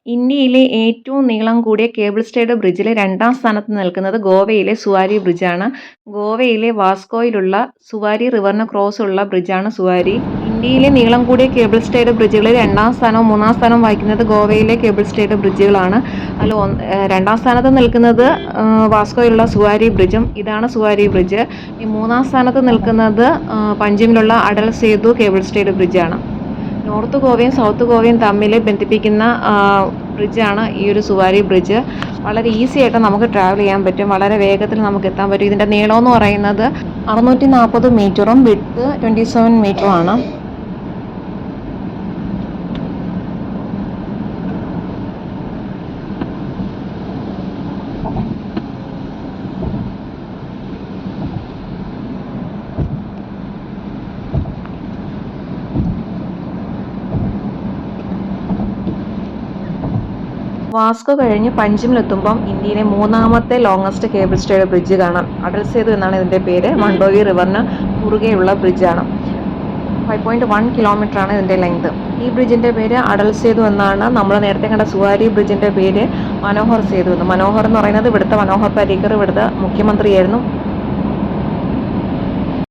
ഇന്ത്യയിലെ ഏറ്റവും നീളം കൂടിയ കേബിൾ സ്റ്റേഡ് ബ്രിഡ്ജിൽ രണ്ടാം സ്ഥാനത്ത് നിൽക്കുന്നത് ഗോവയിലെ സുവാരി ബ്രിഡ്ജാണ്. ഗോവയിലെ വാസ്കോയിലുള്ള സുവാരി റിവറിന് ക്രോസ് ഉള്ള ബ്രിഡ്ജാണ് സുവാരി. ഇന്ത്യയിലെ നീളം കൂടിയ കേബിൾ സ്റ്റേഡ് ബ്രിഡ്ജുകളിൽ രണ്ടാം സ്ഥാനവും മൂന്നാം സ്ഥാനവും വഹിക്കുന്നത് ഗോവയിലെ കേബിൾ സ്റ്റേഡ് ബ്രിഡ്ജുകളാണ്. അതിൽ രണ്ടാം സ്ഥാനത്ത് നിൽക്കുന്നത് വാസ്കോയിലുള്ള സുവാരി ബ്രിഡ്ജും ഇതാണ് സുവാരി ബ്രിഡ്ജ്. ഈ മൂന്നാം സ്ഥാനത്ത് നിൽക്കുന്നത് പഞ്ചിമിലുള്ള അടൽ സേതു കേബിൾ സ്റ്റേഡ് ബ്രിഡ്ജാണ്. നോർത്ത് ഗോവയും സൗത്ത് ഗോവയും തമ്മിൽ ബന്ധിപ്പിക്കുന്ന ബ്രിഡ്ജാണ് ഈ ഒരു സുവാരി ബ്രിഡ്ജ്. വളരെ ഈസി ആയിട്ട് നമുക്ക് ട്രാവൽ ചെയ്യാൻ പറ്റും, വളരെ വേഗത്തിൽ നമുക്ക് എത്താൻ പറ്റും. ഇതിൻ്റെ നീളം എന്ന് പറയുന്നത് 640 മീറ്ററും വിഡ്ത്ത് 27 മീറ്ററും ആണ്. വാസ്കോ കഴിഞ്ഞ് പഞ്ചിമിലെത്തുമ്പം ഇന്ത്യയിലെ മൂന്നാമത്തെ ലോങ്ങസ്റ്റ് കേബിൾ സ്റ്റേഡ് ബ്രിഡ്ജ് കാണാം. അടൽ സേതു എന്നാണ് ഇതിൻ്റെ പേര്. മണ്ഡോവി റിവറിന് കുറുകെയുള്ള ബ്രിഡ്ജാണ്. 5.1 കിലോമീറ്ററാണ് ഇതിൻ്റെ ലെങ്ത്. ഈ ബ്രിഡ്ജിൻ്റെ പേര് അടൽ സേതു എന്നാണ്. നമ്മൾ നേരത്തെ കണ്ട സുവാരി ബ്രിഡ്ജിൻ്റെ പേര് മനോഹർ സേതു എന്ന്. മനോഹർ എന്ന് പറയുന്നത് ഇവിടുത്തെ മനോഹർ പരീക്കർ ഇവിടുത്തെ മുഖ്യമന്ത്രിയായിരുന്നു.